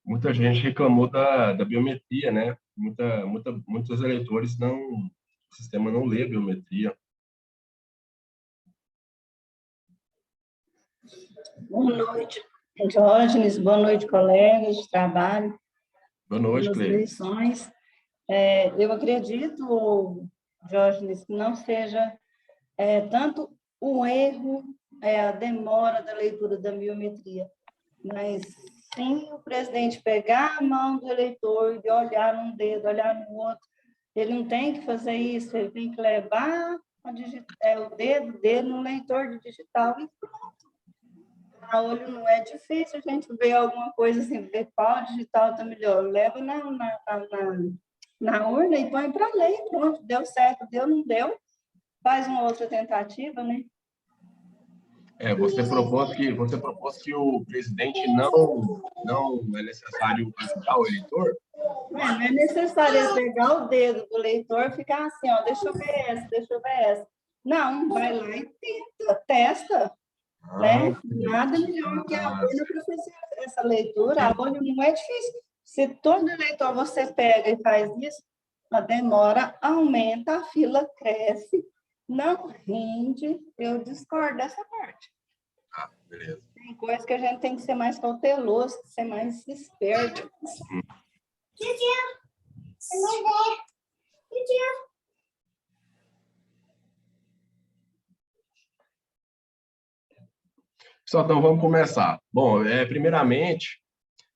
muita gente reclamou da biometria, né? Muitos eleitores o sistema não lê a biometria. Boa noite, Diógenes. Boa noite, colegas de trabalho. Boa noite, nas Cleide. eleições. Eu acredito, Diógenes, que não seja tanto o erro, a demora da leitura da biometria, mas sim o presidente pegar a mão do eleitor e olhar num dedo, olhar no outro. Ele não tem que fazer isso, ele tem que levar o dedo dele no leitor de digital e pronto. A olho não é difícil a gente ver alguma coisa assim, ver qual digital está melhor. Leva na urna e põe para ler, pronto, deu certo, deu, não deu, faz uma outra tentativa, né? Você propôs que o presidente não é necessário ajudar o eleitor? Não é necessário ele pegar o dedo do eleitor e ficar assim, ó, deixa eu ver essa, deixa eu ver essa. Não, vai lá e testa, né? Nada melhor que a urna para fazer essa leitura. A olho não é difícil. Se todo eleitor você pega e faz isso, a demora aumenta, a fila cresce, não rende. Eu discordo dessa parte. Beleza. Tem coisa que a gente tem que ser mais cauteloso, ser mais esperto. Pessoal, então vamos começar. Bom, primeiramente,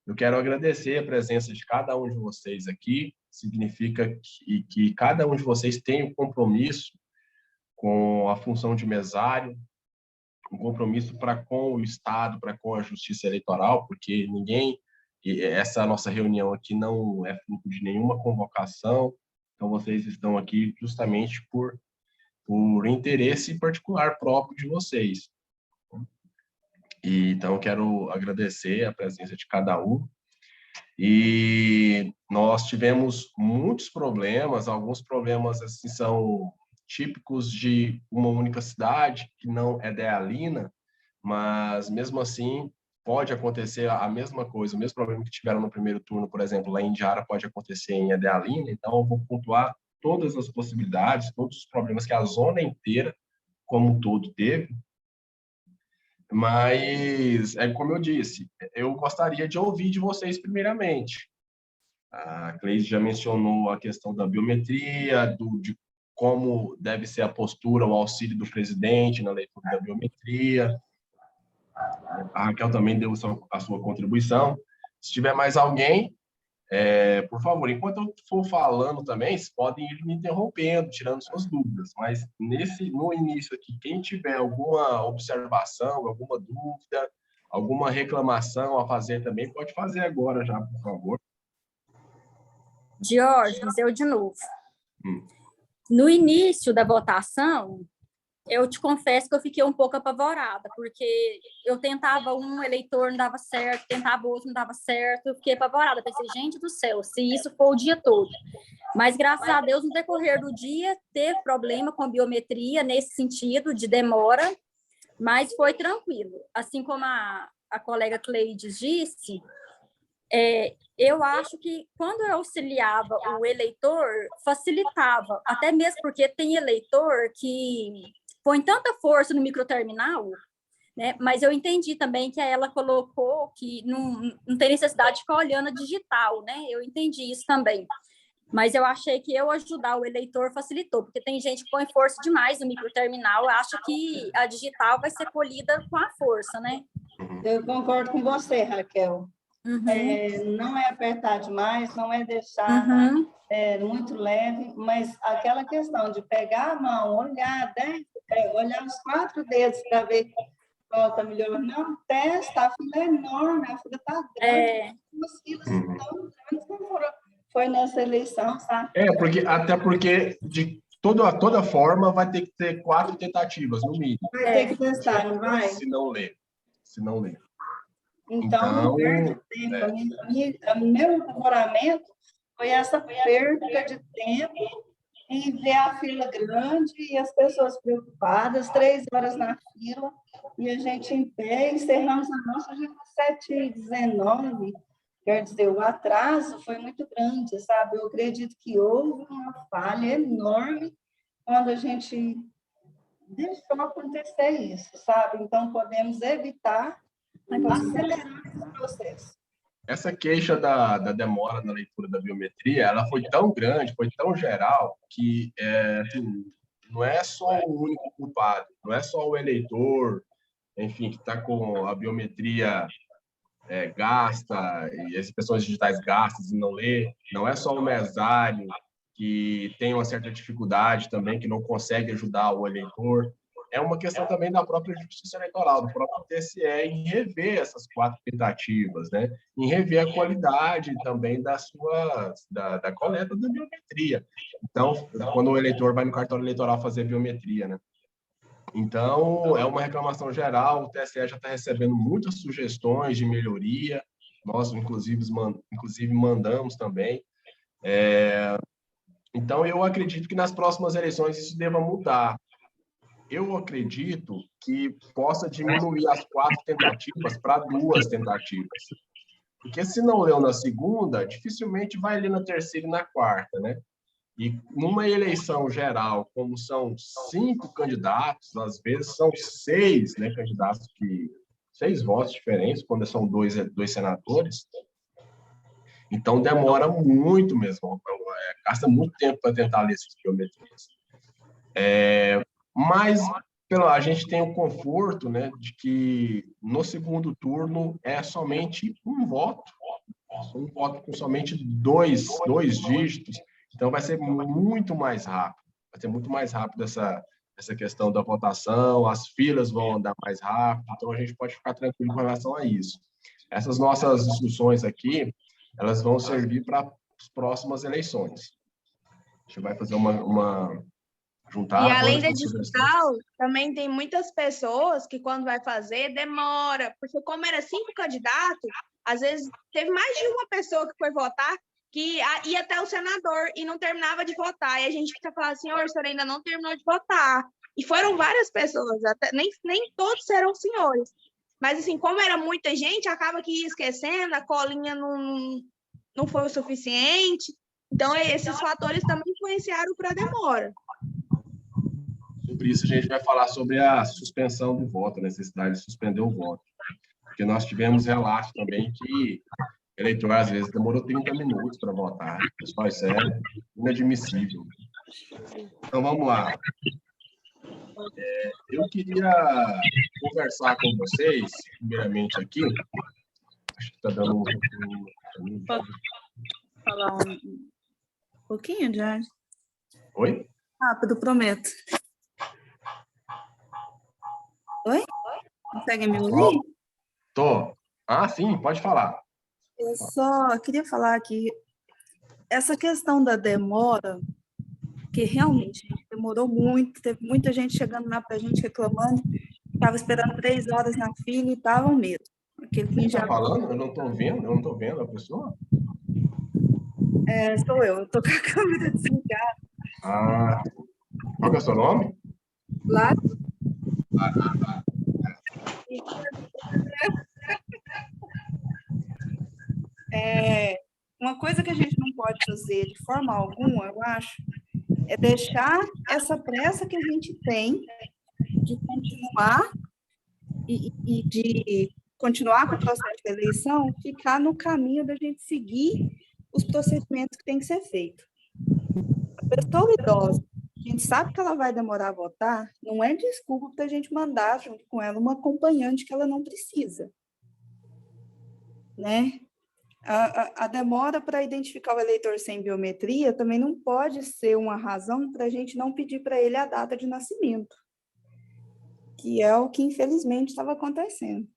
eu quero agradecer a presença de cada um de vocês aqui. Significa que cada um de vocês tem um compromisso com a função de mesário, um compromisso para com o Estado, para com a Justiça Eleitoral, porque essa nossa reunião aqui não é fruto de nenhuma convocação, então vocês estão aqui justamente por interesse particular próprio de vocês. Então, eu quero agradecer a presença de cada um. E nós tivemos muitos problemas, alguns problemas assim são típicos de uma única cidade, que não é Dealina, mas mesmo assim pode acontecer a mesma coisa, o mesmo problema que tiveram no primeiro turno, por exemplo, lá em Indiara pode acontecer em Dealina, então eu vou pontuar todas as possibilidades, todos os problemas que a zona inteira, como um todo, teve. Mas, como eu disse, eu gostaria de ouvir de vocês primeiramente. A Cleide já mencionou a questão da biometria, de como deve ser a postura, o auxílio do presidente na leitura da biometria. A Raquel também deu a sua contribuição. Se tiver mais alguém, por favor, enquanto eu for falando também, vocês podem ir me interrompendo, tirando suas dúvidas, mas no início aqui, quem tiver alguma observação, alguma dúvida, alguma reclamação a fazer também, pode fazer agora já, por favor. Diógenes, eu de novo. No início da votação, eu te confesso que eu fiquei um pouco apavorada, porque eu tentava um eleitor, não dava certo, tentava outro, não dava certo, eu fiquei apavorada, pensei, gente do céu, se isso for o dia todo. Mas, graças a Deus, no decorrer do dia, teve problema com a biometria, nesse sentido, de demora, mas foi tranquilo. Assim como a colega Cleide disse, eu acho que quando eu auxiliava o eleitor, facilitava, até mesmo porque tem eleitor que põe tanta força no microterminal, né? Mas eu entendi também que ela colocou que não tem necessidade de ficar olhando a digital, né? Eu entendi isso também. Mas eu achei que eu ajudar o eleitor facilitou, porque tem gente que põe força demais no microterminal, acha que a digital vai ser colhida com a força, né? Eu concordo com você, Raquel. Não é apertar demais, não é deixar muito leve, mas aquela questão de pegar a mão, olhar, olhar os 4 dedos para ver qual está melhor. Não, testa, a fila é enorme, a fila está grande, as filas estão grandes, como foi nessa eleição, sabe? Até porque de toda forma vai ter que ter 4 tentativas, no mínimo. Vai ter que testar, não vai? Se não ler. Então, não perde tempo. O meu favoramento foi essa perda de tempo e ver a fila grande e as pessoas preocupadas, 3 horas na fila, e a gente em pé, encerramos a nossa já às 7h19. Quer dizer, o atraso foi muito grande, sabe? Eu acredito que houve uma falha enorme quando a gente deixou acontecer isso, sabe? Então, podemos evitar acelerar esse processo. Essa queixa da demora na leitura da biometria, ela foi tão grande, foi tão geral, que assim, não é só o único culpado, não é só o eleitor, enfim, que está com a biometria gasta, e as impressões digitais gastas e não lê, não é só o mesário que tem uma certa dificuldade também, que não consegue ajudar o eleitor, é uma questão também da própria Justiça Eleitoral, do próprio TSE, em rever essas 4 tentativas, né? Em rever a qualidade também da coleta da biometria. Então, quando o eleitor vai no cartório eleitoral fazer biometria, né? Então, é uma reclamação geral, o TSE já está recebendo muitas sugestões de melhoria, nós, inclusive mandamos também. Então, eu acredito que nas próximas eleições isso deva mudar. Eu acredito que possa diminuir as 4 tentativas para 2 tentativas. Porque se não leu na segunda, dificilmente vai ler na terceira e na quarta, né? E numa eleição geral, como são 5 candidatos, às vezes são 6, né, candidatos 6 votos diferentes, quando são dois senadores. Então demora muito mesmo, gasta muito tempo para tentar ler essas biometrias. Mas a gente tem o conforto, né, de que no segundo turno é somente um voto com somente dois dígitos, então vai ser muito mais rápido. Vai ser muito mais rápido essa questão da votação, as filas vão andar mais rápido, então a gente pode ficar tranquilo com relação a isso. Essas nossas discussões aqui, elas vão servir para as próximas eleições. A gente vai fazer juntar. E além da digital, também tem muitas pessoas que quando vai fazer demora, porque como era 5 candidatos, às vezes teve mais de uma pessoa que foi votar que ia até o senador e não terminava de votar. E a gente fica falando, senhor, o senhor ainda não terminou de votar. E foram várias pessoas, até, nem todos serão senhores. Mas assim, como era muita gente, acaba que ia esquecendo, a colinha não foi o suficiente. Então, esses fatores também influenciaram para a demora. Sobre isso, a gente vai falar sobre a suspensão do voto, a necessidade de suspender o voto. Porque nós tivemos relatos também que o eleitor, às vezes, demorou 30 minutos para votar. Pessoal, isso é inadmissível. Então, vamos lá. Eu queria conversar com vocês, primeiramente aqui. Acho que está dando um... Posso falar um pouquinho, Jorge? Oi? Rápido, prometo. Oi? Consegue me ouvir? Tô. Ah, sim, pode falar. Eu só queria falar que essa questão da demora, que realmente demorou muito, teve muita gente chegando lá para a gente reclamando, estava esperando 3 horas na fila e estava um medo. Quem está falando? Eu não estou vendo a pessoa. Sou eu estou com a câmera desligada. Ah, qual é o seu nome? Lá. Uma coisa que a gente não pode fazer de forma alguma, eu acho, é deixar essa pressa que a gente tem de continuar e de continuar com o processo de eleição, ficar no caminho da gente seguir os procedimentos que tem que ser feito. A pessoa idosa, a gente sabe que ela vai demorar a votar, não é desculpa para a gente mandar junto com ela uma acompanhante que ela não precisa, né? A demora para identificar o eleitor sem biometria também não pode ser uma razão para a gente não pedir para ele a data de nascimento, que é o que infelizmente estava acontecendo.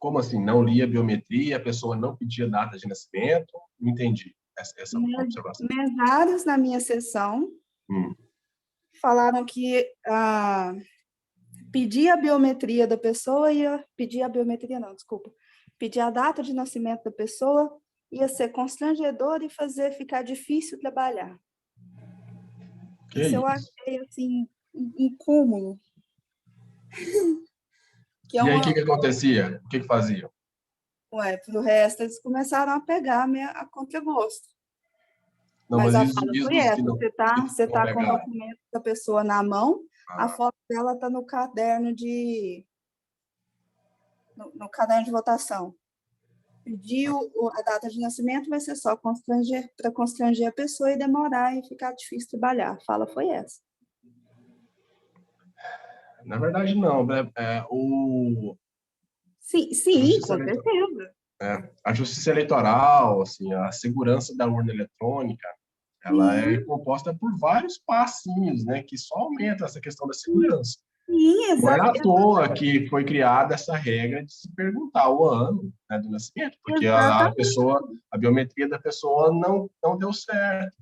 Como assim? Não lia biometria, a pessoa não pedia data de nascimento? Não entendi essa observação. Mesários na minha sessão falaram que pedir a biometria da pessoa pedir a data de nascimento da pessoa ia ser constrangedor e ficar difícil trabalhar. Isso eu achei, assim, incômodo. Que é E aí, uma... o que acontecia? O que faziam? Ué, pro resto, eles começaram a pegar a contragosto. Não, Mas mas a isso, fala isso foi dos essa, que não, você não tá com o pegaram. documento da pessoa na mão, a Ah, foto dela está no caderno no caderno de votação. Pedir a data de nascimento vai ser só para constranger a pessoa e demorar e ficar difícil trabalhar. A fala foi essa. na verdade, não, né? Sim, A sim, justiça com certeza. a justiça eleitoral, assim, a segurança da urna eletrônica, ela é Sim, composta por vários passinhos, né, que só aumenta essa questão da segurança. sim, Não é à toa que foi criada essa regra de se perguntar o ano, né, do nascimento, porque exatamente. a biometria da pessoa não deu certo.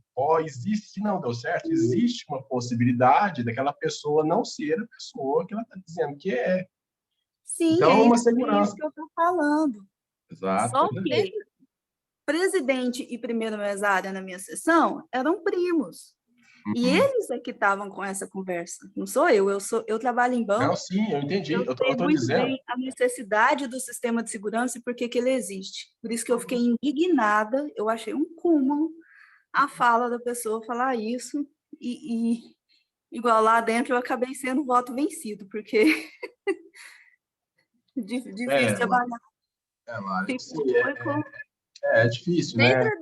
Existe, se não deu certo, existe uma possibilidade daquela pessoa não ser a pessoa que ela está dizendo que é. Sim, Então, é uma é isso segurança. que eu estou falando. Exato. Só que presidente e primeira mesária na minha sessão eram primos. E Uhum. eles é que estavam com essa conversa. Não sou eu trabalho em Não, banco, sim, eu entendi. eu Eu sei estou muito dizendo. bem a necessidade do sistema de segurança e por que ele existe. Por isso que eu fiquei indignada, eu achei um cúmulo a fala da pessoa falar isso e igual lá dentro eu acabei sendo voto vencido, porque difícil Ela, trabalhar. sim, Foi com... é difícil, né? Dentro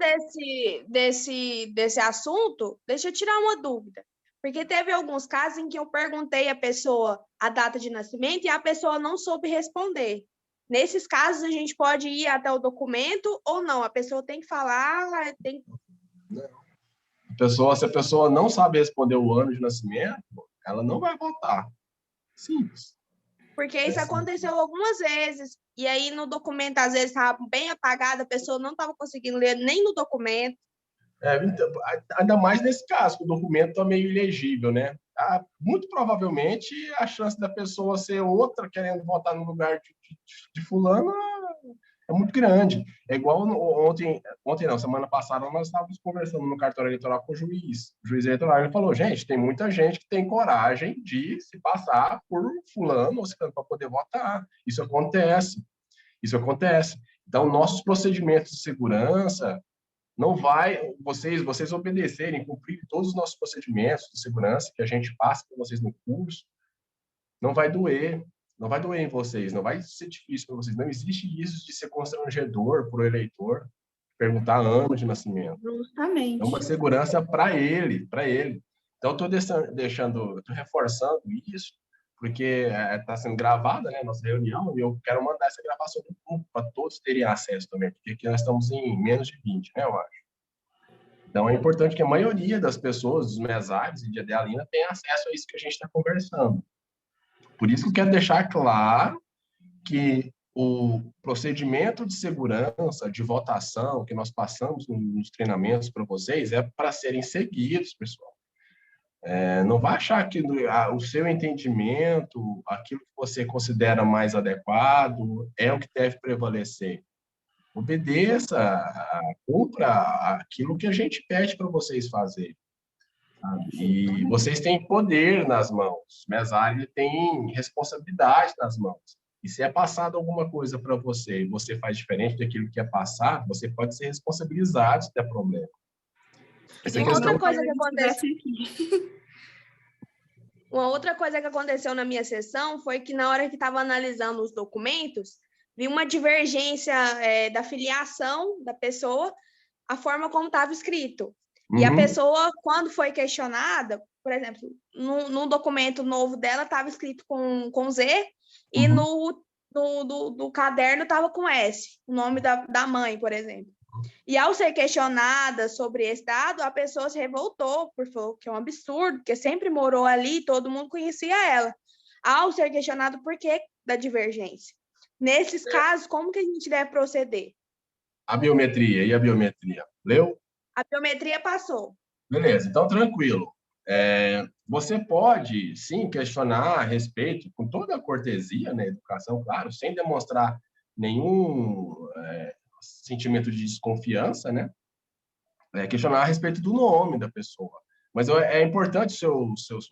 desse assunto, deixa eu tirar uma dúvida. Porque teve alguns casos em que eu perguntei à pessoa a data de nascimento e a pessoa não soube responder. Nesses casos, a gente pode ir até o documento ou não? A pessoa tem que falar, tem... Se a pessoa não sabe responder o ano de nascimento, ela não vai votar. Simples. Porque É isso simples. aconteceu algumas vezes. E aí, no documento, às vezes, estava bem apagado, a pessoa não estava conseguindo ler nem no documento. Então, ainda mais nesse caso, que o documento está meio ilegível, né? Muito provavelmente a chance da pessoa ser outra querendo votar no lugar de fulano é muito grande. É igual ontem não, semana passada nós estávamos conversando no cartório eleitoral com o juiz eleitoral, ele falou, gente, tem muita gente que tem coragem de se passar por fulano ou ciclano para poder votar. Isso acontece. Então, nossos procedimentos de segurança não vai, vocês obedecerem, cumprir todos os nossos procedimentos de segurança que a gente passa para vocês no curso, não vai doer, não vai doer em vocês, não vai ser difícil para vocês. Não existe isso de ser constrangedor para o eleitor perguntar ano de nascimento. É uma Justamente. segurança para ele, para ele. Então, estou reforçando isso, porque está sendo gravada, né, nossa reunião, e eu quero mandar essa gravação do grupo para todos terem acesso também, porque aqui nós estamos em menos de 20, né, eu acho. Então, é importante que a maioria das pessoas, dos mesários e de Adealina, tenha acesso a isso que a gente está conversando. Por isso que eu quero deixar claro que o procedimento de segurança, de votação, que nós passamos nos treinamentos para vocês, é para serem seguidos, pessoal. Não vai achar que o seu entendimento, aquilo que você considera mais adequado, é o que deve prevalecer. Obedeça, cumpra aquilo que a gente pede para vocês fazerem. E vocês têm poder nas mãos, o mesário tem responsabilidade nas mãos. E se é passado alguma coisa para você e você faz diferente daquilo que é passado, você pode ser responsabilizado se der problema. Essa Uma questão... outra coisa que aconteceu... Uma outra coisa que aconteceu na minha sessão foi que, na hora que estava analisando os documentos, vi uma divergência da filiação da pessoa, a forma como estava escrito. E a pessoa, quando foi questionada, por exemplo, no documento novo dela estava escrito com Z e no caderno estava com S, o nome da mãe, por exemplo. E ao ser questionada sobre esse dado, a pessoa se revoltou, porque falou que é um absurdo, porque sempre morou ali, todo mundo conhecia ela. Ao ser questionado por que da divergência. Nesses casos, como que a gente deve proceder? A biometria, e a biometria? Leu? A biometria passou. Beleza, então tranquilo. Você pode, sim, questionar a respeito, com toda a cortesia na educação, claro, sem demonstrar nenhum sentimento de desconfiança, né? Questionar a respeito do nome da pessoa. Mas é importante sua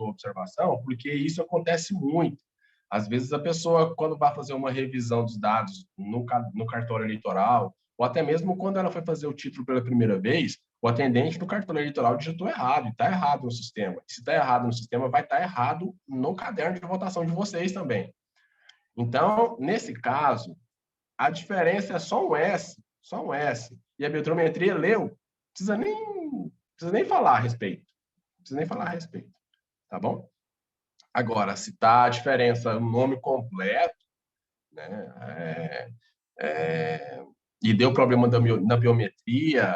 observação, porque isso acontece muito. Às vezes a pessoa, quando vai fazer uma revisão dos dados no cartório eleitoral, ou até mesmo quando ela foi fazer o título pela primeira vez, o atendente do cartório eleitoral digitou errado, e está errado no sistema. Se está errado no sistema, vai estar errado no caderno de votação de vocês também. Então, nesse caso, a diferença é só um S, só um S. E a biometria leu, não precisa nem falar a respeito. Não precisa nem falar a respeito, tá bom? Agora, se tá a diferença, o nome completo, né, e deu problema na biometria,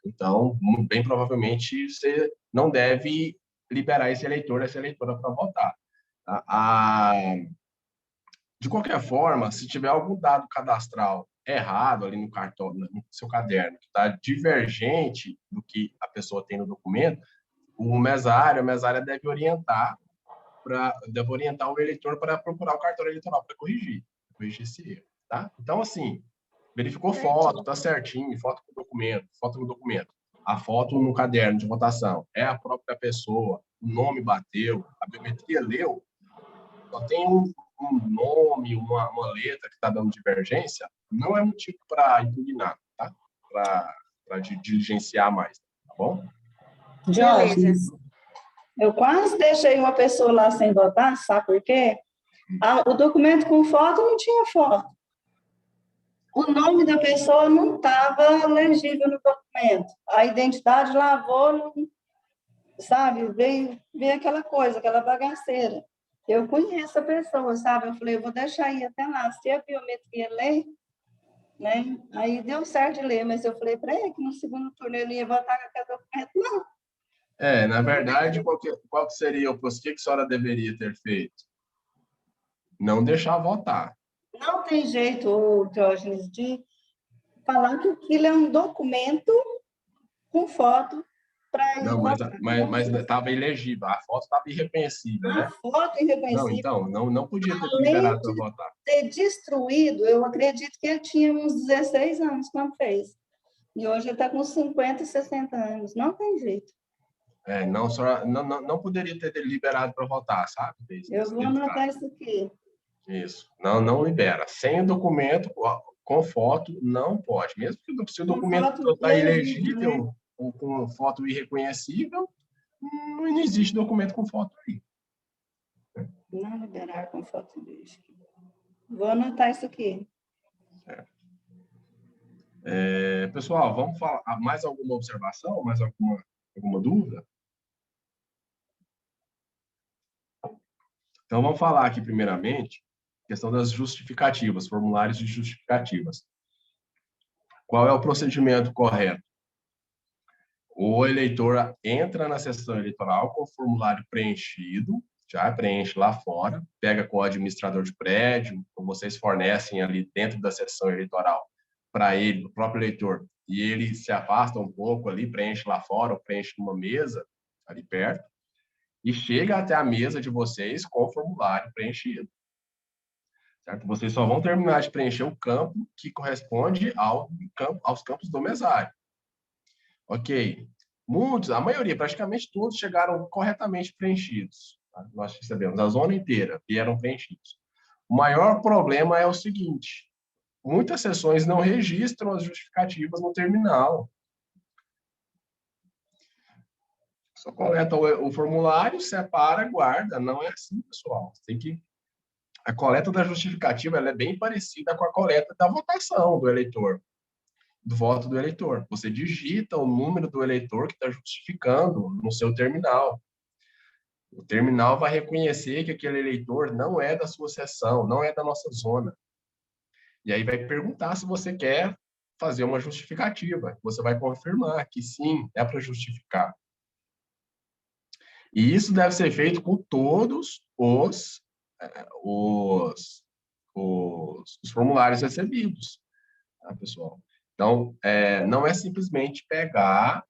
então, bem provavelmente, você não deve liberar esse eleitor, essa eleitora para votar. De qualquer forma, se tiver algum dado cadastral errado ali no cartão, no seu caderno, que está divergente do que a pessoa tem no documento, a mesária deve orientar o eleitor para procurar o cartório eleitoral para corrigir esse erro, tá? Então, assim, verificou foto, tá certinho, foto no documento. A foto no caderno de votação é a própria pessoa, o nome bateu, a biometria leu, só tem um nome, uma letra que está dando divergência, não é motivo para impugnar, tá? Para diligenciar mais, tá bom? Jorge, eu quase deixei uma pessoa lá sem votar, sabe por quê? O documento com foto não tinha foto. O nome da pessoa não estava legível no documento. A identidade lavou, sabe? Veio aquela coisa, aquela bagaceira. Eu conheço a pessoa, sabe? Eu falei, eu vou deixar ir até lá. Se a biometria ler, né? Aí deu certo de ler, mas eu falei para ele que no segundo turno ele ia votar com aquele documento, não. Na verdade, qual que seria o que a senhora deveria ter feito? Não deixar votar. Não tem jeito, Diógenes, de falar que aquilo é um documento com foto para não, mas estava ilegível, a foto estava irreconhecível, né? A foto irreconhecível. Não podia ter liberado para votar. Ter destruído, eu acredito que ele tinha uns 16 anos quando fez. E hoje ele está com 50, 60 anos. Não tem jeito. Não poderia ter liberado para votar, sabe? Eu vou anotar isso aqui. Isso. Não libera. Sem o documento, com foto, não pode. Mesmo que se o documento está ilegível, né? Ou com foto irreconhecível, não existe documento com foto aí. Não liberar com foto ilegível. Vou anotar isso aqui. Pessoal, vamos falar mais alguma observação? Mais alguma dúvida? Então, vamos falar aqui, primeiramente, questão das justificativas, formulários de justificativas. Qual é o procedimento correto? O eleitor entra na sessão eleitoral com o formulário preenchido, já preenche lá fora, pega com o administrador de prédio, ou vocês fornecem ali dentro da sessão eleitoral para ele, o próprio eleitor, e ele se afasta um pouco ali, preenche lá fora, ou preenche numa mesa ali perto, e chega até a mesa de vocês com o formulário preenchido. Certo? Vocês só vão terminar de preencher o campo que corresponde aos campos do mesário. Ok. A maioria, praticamente todos, chegaram corretamente preenchidos. Tá? Nós recebemos a zona inteira, vieram preenchidos. O maior problema é o seguinte: muitas sessões não registram as justificativas no terminal. Só coleta o formulário, separa, guarda. Não é assim, pessoal. A coleta da justificativa ela é bem parecida com a coleta da votação do eleitor, do voto do eleitor. Você digita o número do eleitor que está justificando no seu terminal. O terminal vai reconhecer que aquele eleitor não é da sua seção, não é da nossa zona. E aí vai perguntar se você quer fazer uma justificativa. Você vai confirmar que sim, é para justificar. E isso deve ser feito com todos os formulários recebidos, tá, pessoal? Então, não é simplesmente pegar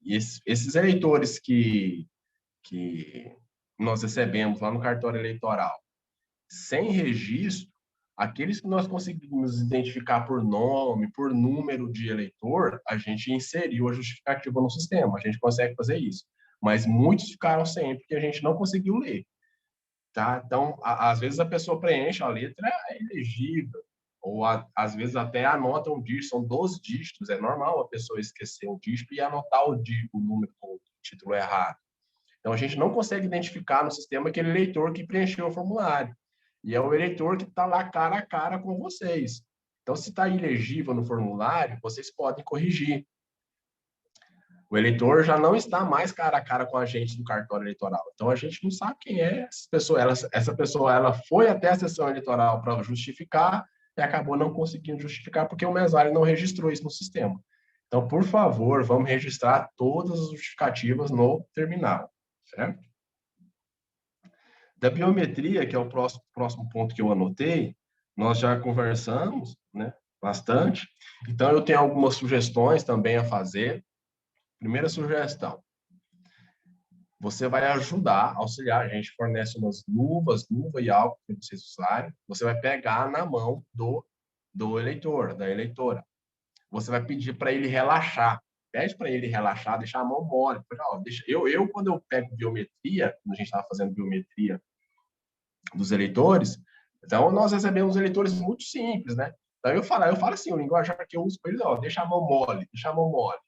esses eleitores que nós recebemos lá no cartório eleitoral sem registro, aqueles que nós conseguimos identificar por nome, por número de eleitor, a gente inseriu a justificativa no sistema, a gente consegue fazer isso. Mas muitos ficaram sem, porque a gente não conseguiu ler. tá? Então, às vezes a pessoa preenche a letra, é elegível, ou às vezes até anota um dígito, são 12 dígitos, é normal a pessoa esquecer um dígito e anotar o número do título errado. Então, a gente não consegue identificar no sistema aquele eleitor que preencheu o formulário. E é o eleitor que está lá cara a cara com vocês. Então, se está ilegível no formulário, vocês podem corrigir. O eleitor já não está mais cara a cara com a gente do cartório eleitoral. Então, a gente não sabe quem é essa pessoa. Essa pessoa ela foi até a sessão eleitoral para justificar e acabou não conseguindo justificar porque o mesário não registrou isso no sistema. Então, por favor, vamos registrar todas as justificativas no terminal, certo? Da biometria, que é o próximo ponto que eu anotei, nós já conversamos, né, bastante. Então, eu tenho algumas sugestões também a fazer. Primeira sugestão, você vai ajudar, auxiliar, a gente fornece umas luva e álcool para vocês usarem, você vai pegar na mão do eleitor, da eleitora. Você vai pedir para ele relaxar, pede para ele relaxar, deixar a mão mole. Quando eu pego biometria, quando a gente estava fazendo biometria dos eleitores, então nós recebemos eleitores muito simples, né? Então eu falo assim, o linguajar que eu uso para eles, deixa a mão mole, deixa a mão mole.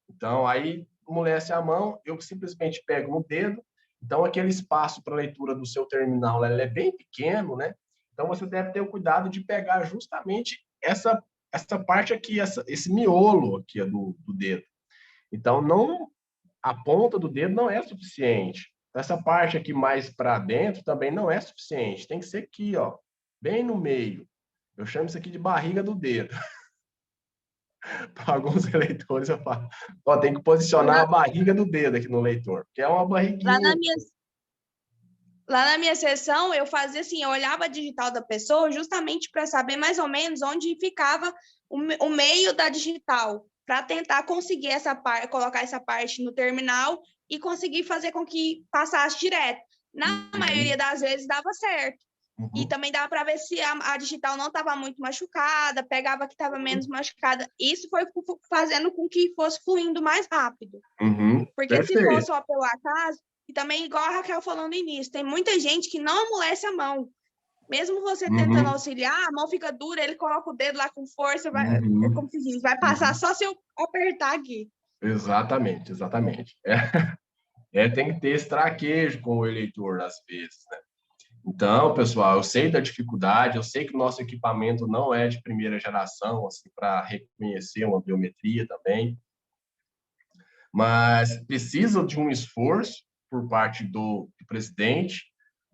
Então, aí, amolece a mão, eu simplesmente pego no dedo. Então, aquele espaço para leitura do seu terminal é bem pequeno, né? Então, você deve ter o cuidado de pegar justamente essa parte aqui, esse miolo aqui do dedo. Então, não, a ponta do dedo não é suficiente. Essa parte aqui mais para dentro também não é suficiente. Tem que ser aqui, ó, bem no meio. Eu chamo isso aqui de barriga do dedo. Para alguns eleitores, eu falo, tem que posicionar a barriga do dedo aqui no leitor, que é uma Lá barriguinha. na minha sessão, eu fazia assim, eu olhava a digital da pessoa justamente para saber mais ou menos onde ficava o meio da digital, para tentar conseguir colocar essa parte no terminal e conseguir fazer com que passasse direto. Na maioria das vezes dava certo. E também dava para ver se a digital não estava muito machucada, pegava que estava menos machucada. Isso foi fazendo com que fosse fluindo mais rápido. Porque Perfeito. se fosse só pelo acaso, e também, igual a Raquel falou no início, tem muita gente que não amolece a mão. Mesmo você tentando auxiliar, a mão fica dura, ele coloca o dedo lá com força, como se diz, vai passar só se eu apertar aqui. Exatamente. Tem que ter esse traquejo com o eleitor, às vezes, né? Então, pessoal, eu sei da dificuldade, eu sei que o nosso equipamento não é de primeira geração, assim, para reconhecer uma biometria também, mas precisa de um esforço por parte do presidente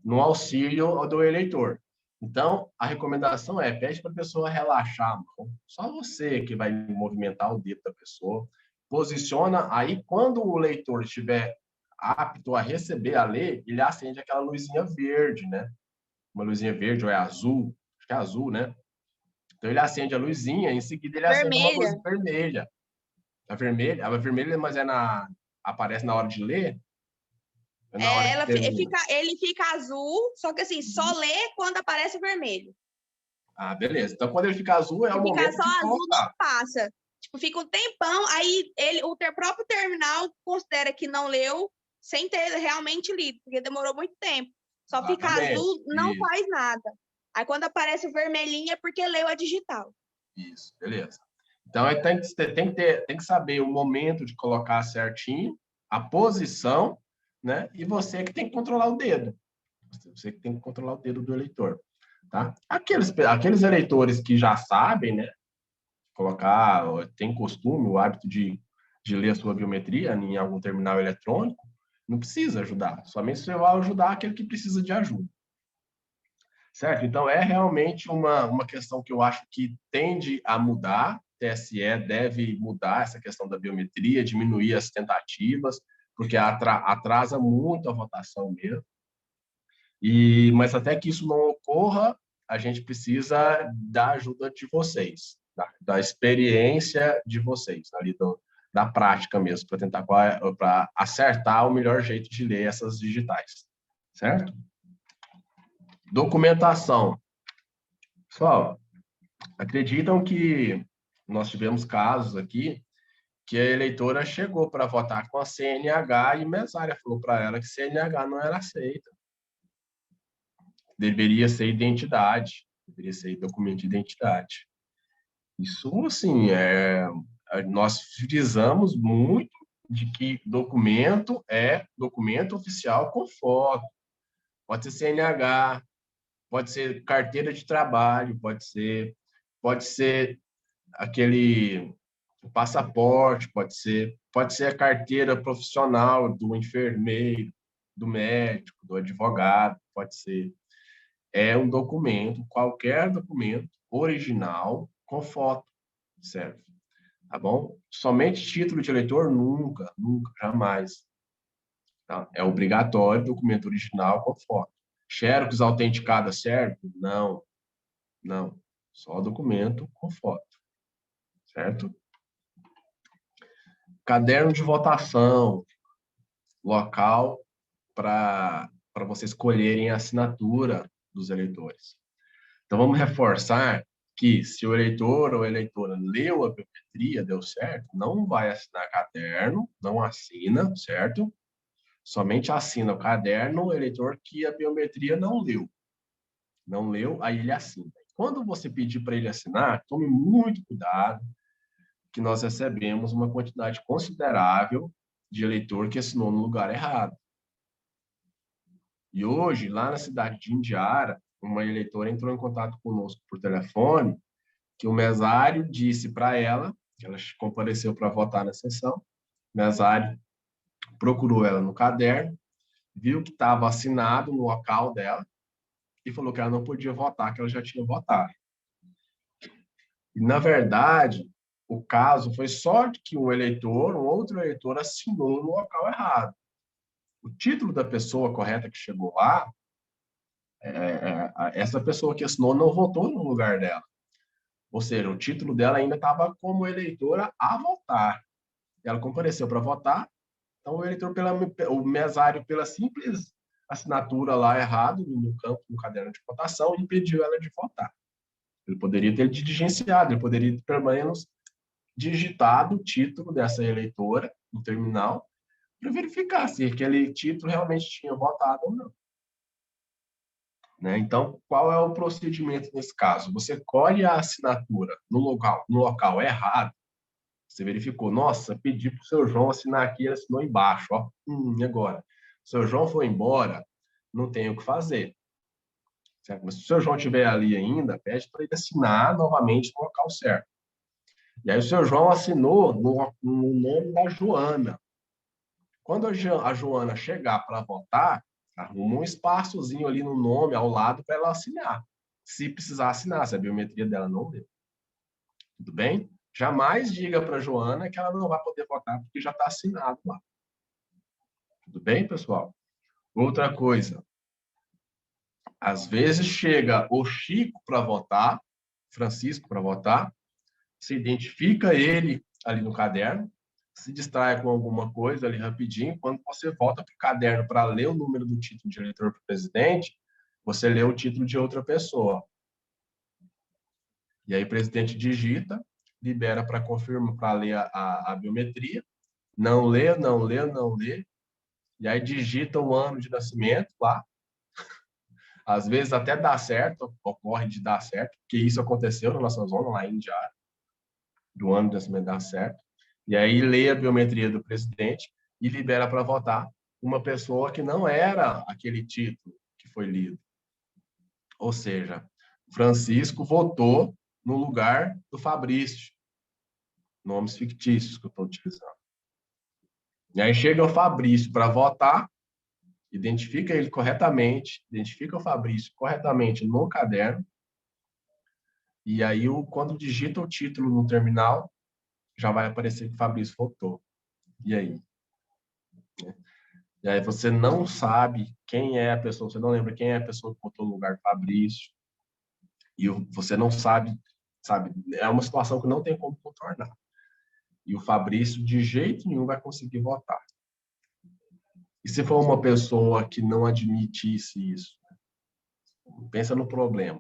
no auxílio do eleitor. Então, a recomendação pede para a pessoa relaxar a mão. Só você que vai movimentar o dedo da pessoa. Posiciona, aí quando o leitor estiver apto a receber a lei, ele acende aquela luzinha verde, né? Uma luzinha verde ou é azul, acho que é azul, né? Então, ele acende a luzinha, em seguida ele acende uma luz vermelha. A vermelha, mas aparece na hora de ler? Ele fica azul, só que assim, só lê quando aparece o vermelho. Ah, beleza. Então, quando ele fica azul, é o momento de colocar. Fica só azul, não passa. Tipo, fica um tempão, aí o próprio terminal considera que não leu sem ter realmente lido, porque demorou muito tempo. Só fica azul, não faz nada. Aí, quando aparece o vermelhinho, é porque leu a digital. Isso, beleza. Então, tem que saber o momento de colocar certinho, a posição, né? E você que tem que controlar o dedo. Você que tem que controlar o dedo do eleitor, tá? Aqueles eleitores que já sabem, né? Tem costume, o hábito de ler a sua biometria em algum terminal eletrônico, não precisa ajudar. Somente você vai ajudar aquele que precisa de ajuda. Certo? Então, é realmente uma questão que eu acho que tende a mudar. O TSE deve mudar essa questão da biometria, diminuir as tentativas, porque atrasa muito a votação mesmo. Mas até que isso não ocorra, a gente precisa da ajuda de vocês, da experiência de vocês, ali da prática mesmo, para tentar para acertar o melhor jeito de ler essas digitais. Certo? Documentação. Pessoal, acreditam que nós tivemos casos aqui que a eleitora chegou para votar com a CNH e a mesária falou para ela que CNH não era aceita. deveria ser identidade, deveria ser documento de identidade. Isso, assim, nós frisamos muito de que documento é documento oficial com foto. Pode ser CNH, pode ser carteira de trabalho, pode ser aquele passaporte, pode ser a carteira profissional do enfermeiro, do médico, do advogado, pode ser. É um documento, qualquer documento original com foto, serve. Tá bom? Somente título de eleitor, nunca, jamais. Tá? É obrigatório documento original com foto. Xerox autenticada serve? Não. Só documento com foto. Certo? Caderno de votação, local para vocês escolherem a assinatura dos eleitores. Então, vamos reforçar que se o eleitor ou a eleitora leu a biometria, deu certo, não vai assinar caderno, não assina, certo? Somente assina o caderno o eleitor que a biometria não leu. Não leu, aí ele assina. Quando você pedir para ele assinar, tome muito cuidado, que nós recebemos uma quantidade considerável de eleitor que assinou no lugar errado. E hoje, lá na cidade de Indiara, uma eleitora entrou em contato conosco por telefone, que o mesário disse para ela, que ela compareceu para votar na sessão, o mesário procurou ela no caderno, viu que estava assinado no local dela e falou que ela não podia votar, que ela já tinha votado. E, na verdade, o caso foi só de que um outro eleitor assinou no local errado. O título da pessoa correta que chegou lá, essa pessoa que assinou não votou no lugar dela. Ou seja, o título dela ainda estava como eleitora a votar. Ela compareceu para votar, então o mesário, pela simples assinatura lá errado, no campo, no caderno de votação, impediu ela de votar. Ele poderia ter diligenciado, ele poderia ter, pelo menos, digitado o título dessa eleitora no terminal para verificar se aquele título realmente tinha votado ou não. Né? Então, qual é o procedimento nesse caso? Você colhe a assinatura no local errado, você verificou, nossa, pedi para o seu João assinar aqui, ele assinou embaixo. Ó. E agora? O seu João foi embora, não tem o que fazer. Certo? Mas se o seu João estiver ali ainda, pede para ele assinar novamente no local certo. E aí o seu João assinou no nome da Joana. Quando a Joana chegar para votar, arruma um espaçozinho ali no nome, ao lado, para ela assinar. Se precisar assinar, se a biometria dela não deu. Tudo bem? Jamais diga para a Joana que ela não vai poder votar, porque já está assinado lá. Tudo bem, pessoal? Outra coisa. Às vezes chega o Chico para votar, Francisco para votar, se identifica ele ali no caderno, se distrai com alguma coisa ali rapidinho, quando você volta para o caderno para ler o número do título de eleitor para o presidente, você lê o título de outra pessoa. E aí o presidente digita, libera para confirmar, para ler a biometria, não lê, e aí digita o ano de nascimento lá. Às vezes até dá certo, ocorre de dar certo, porque isso aconteceu na nossa zona, lá em Indiara, do ano de nascimento dá certo. E aí lê a biometria do presidente e libera para votar uma pessoa que não era aquele título que foi lido. Ou seja, Francisco votou no lugar do Fabrício. Nomes fictícios que eu estou utilizando. E aí chega o Fabrício para votar, identifica ele corretamente, identifica o Fabrício corretamente no caderno, e aí quando digita o título no terminal, já vai aparecer que o Fabrício votou. E aí? E aí você não sabe quem é a pessoa, você não lembra quem é a pessoa que votou no lugar do Fabrício, e você não sabe, é uma situação que não tem como contornar. E o Fabrício, de jeito nenhum, vai conseguir votar. E se for uma pessoa que não admitisse isso? Pensa no problema.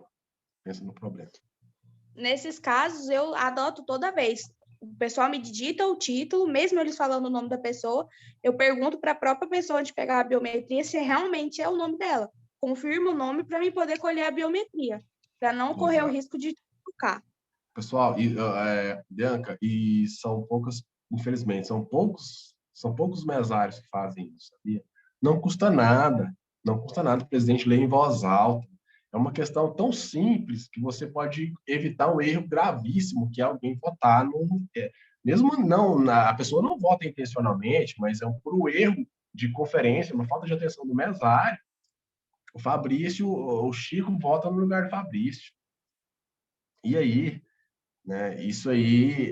Nesses casos, eu adoto toda vez. O pessoal me digita o título, mesmo eles falando o nome da pessoa, eu pergunto para a própria pessoa de pegar a biometria se realmente é o nome dela. confirma o nome para mim poder colher a biometria, para não correr o risco de trocar. Pessoal, Bianca, e são poucas, infelizmente, são poucos mesários que fazem isso, sabia? Não custa nada o presidente ler em voz alta. É uma questão tão simples que você pode evitar um erro gravíssimo, que é alguém votar mesmo não, a pessoa não vota intencionalmente, mas é um puro erro de conferência, uma falta de atenção do mesário. O Chico vota no lugar do Fabrício. E aí, né? Isso aí,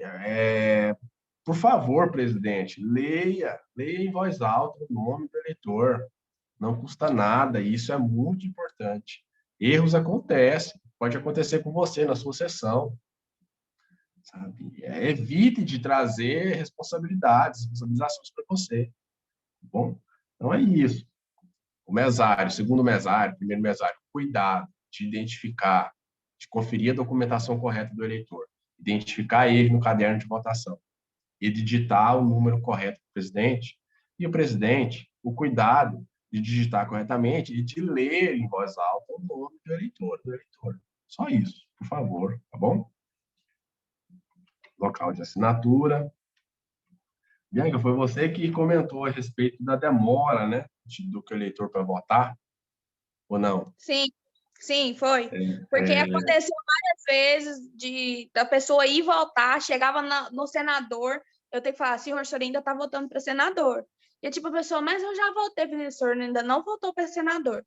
por favor, presidente, leia em voz alta o nome do eleitor. Não custa nada, e isso é muito importante. Erros acontecem, pode acontecer com você na sua sessão, sabe? Evite de trazer responsabilizações para você, tá bom? Então é isso. O mesário, segundo mesário, primeiro mesário, cuidado de identificar, de conferir a documentação correta do eleitor, identificar ele no caderno de votação e digitar o número correto para o presidente, e o presidente, o cuidado de digitar corretamente e de ler em voz alta o nome do eleitor. Só isso, por favor, tá bom? Local de assinatura. Bianca, foi você que comentou a respeito da demora, né, do eleitor para votar, ou não? Sim, foi. Porque aconteceu várias vezes da pessoa ir votar, chegava no senador, eu tenho que falar, senhor, o senhor ainda está votando para senador. E a pessoa, mas eu já votei, o senhor ainda não votou para senador.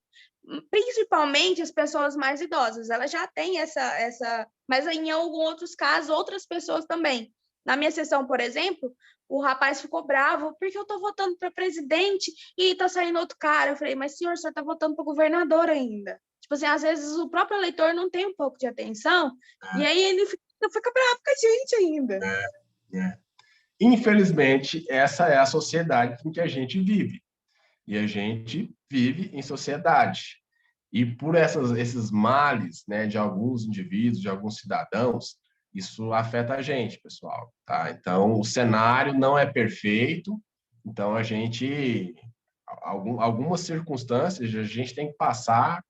Principalmente as pessoas mais idosas, elas já têm essa... Mas em alguns outros casos, outras pessoas também. Na minha sessão, por exemplo, o rapaz ficou bravo, porque eu estou votando para presidente e está saindo outro cara. Eu falei, mas senhor, o senhor está votando para governador ainda. Assim, às vezes o próprio eleitor não tem um pouco de atenção, e aí ele fica bravo com a gente ainda. Infelizmente, essa é a sociedade em que a gente vive. E a gente vive em sociedade. E por esses males, né, de alguns indivíduos, de alguns cidadãos, isso afeta a gente, pessoal. Tá? Então, o cenário não é perfeito, então algumas circunstâncias, a gente tem que passar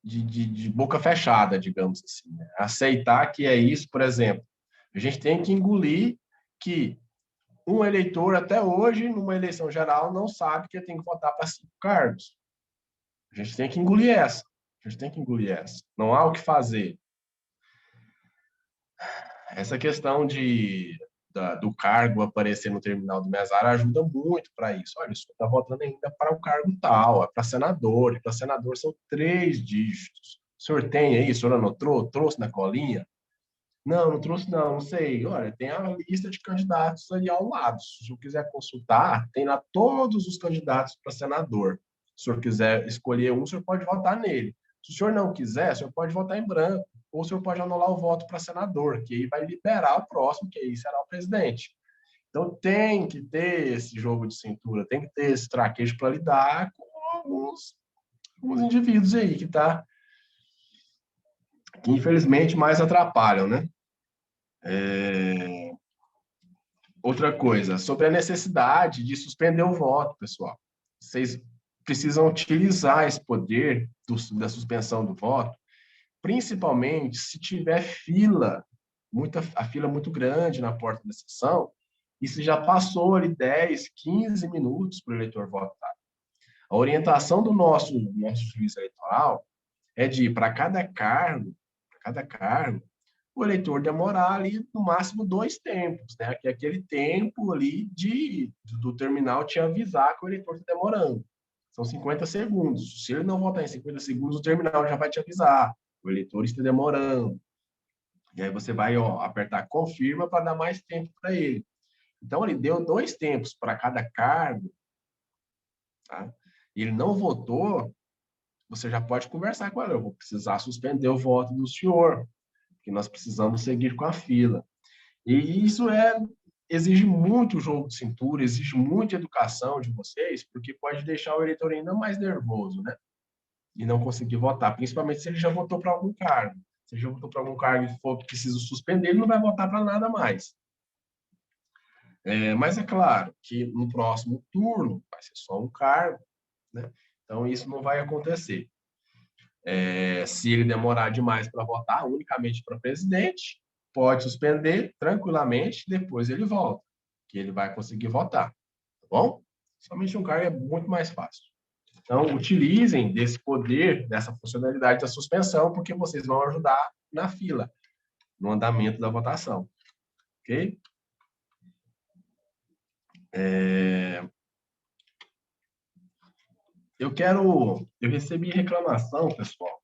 de boca fechada, digamos assim. Né? Aceitar que é isso, por exemplo. A gente tem que engolir que um eleitor, até hoje, numa eleição geral, não sabe que tem que votar para 5 cargos. A gente tem que engolir essa. Não há o que fazer. Essa questão do cargo aparecer no terminal do mesário ajuda muito para isso. Olha, o senhor está votando ainda para o cargo tal, é para senador, e para senador são 3 dígitos. O senhor tem aí, o senhor anotou, trouxe na colinha? Não trouxe não sei. Olha, tem a lista de candidatos ali ao lado. Se o senhor quiser consultar, tem lá todos os candidatos para senador. Se o senhor quiser escolher um, o senhor pode votar nele. Se o senhor não quiser, o senhor pode votar em branco. Ou o senhor pode anular o voto para senador, que aí vai liberar o próximo, que aí será o presidente. Então, tem que ter esse jogo de cintura, tem que ter esse traquejo para lidar com alguns indivíduos aí que infelizmente mais atrapalham, né? Outra coisa, sobre a necessidade de suspender o voto, pessoal. Vocês precisam utilizar esse poder da suspensão do voto, principalmente se tiver a fila muito grande na porta da sessão, e se já passou ali 10, 15 minutos para o eleitor votar. A orientação do nosso juiz eleitoral é de, para cada cargo, o eleitor demorar ali no máximo 2 tempos, né? Que é aquele tempo ali do terminal te avisar que o eleitor está demorando. São 50 segundos. Se ele não votar em 50 segundos, o terminal já vai te avisar. O eleitor está demorando. E aí você vai apertar confirma para dar mais tempo para ele. Então, ele deu 2 tempos para cada cargo, tá? E ele não votou, você já pode conversar com ele. Eu vou precisar suspender o voto do senhor, que nós precisamos seguir com a fila. E isso exige muito jogo de cintura, exige muita educação de vocês, porque pode deixar o eleitor ainda mais nervoso, né? E não conseguir votar, principalmente se ele já votou para algum cargo. Se ele já votou para algum cargo e for preciso suspender, ele não vai votar para nada mais. Mas é claro que no próximo turno vai ser só um cargo, né? Então, isso não vai acontecer. Se ele demorar demais para votar, unicamente para presidente, pode suspender tranquilamente, depois ele volta, que ele vai conseguir votar, tá bom? Somente um cargo é muito mais fácil. Então, utilizem desse poder, dessa funcionalidade da suspensão, porque vocês vão ajudar na fila, no andamento da votação, ok? Eu recebi reclamação, pessoal.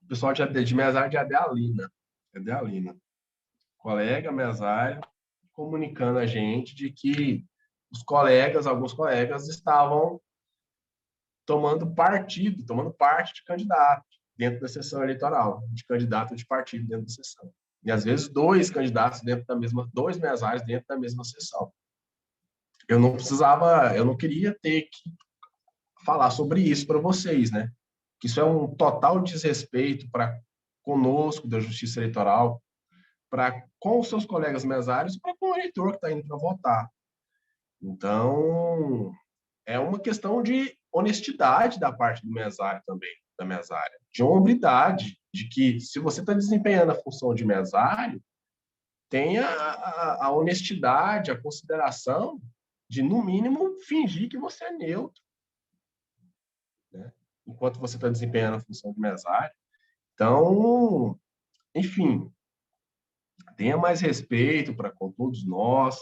O pessoal de mesário de Adealina. Colega mesário, comunicando a gente de que alguns colegas estavam tomando parte de candidato dentro da sessão eleitoral, de candidato de partido dentro da sessão. E, às vezes, dois mesários dentro da mesma sessão. Eu não queria ter que falar sobre isso para vocês, né? Que isso é um total desrespeito para conosco da Justiça Eleitoral, com os seus colegas mesários e com o eleitor que está indo para votar. Então, é uma questão de honestidade da parte do mesário também, da mesária, de hombridade, de que se você está desempenhando a função de mesário, tenha a honestidade, a consideração de, no mínimo, fingir que você é neutro, né? Enquanto você está desempenhando a função de mesário. Então, enfim, tenha mais respeito para com todos nós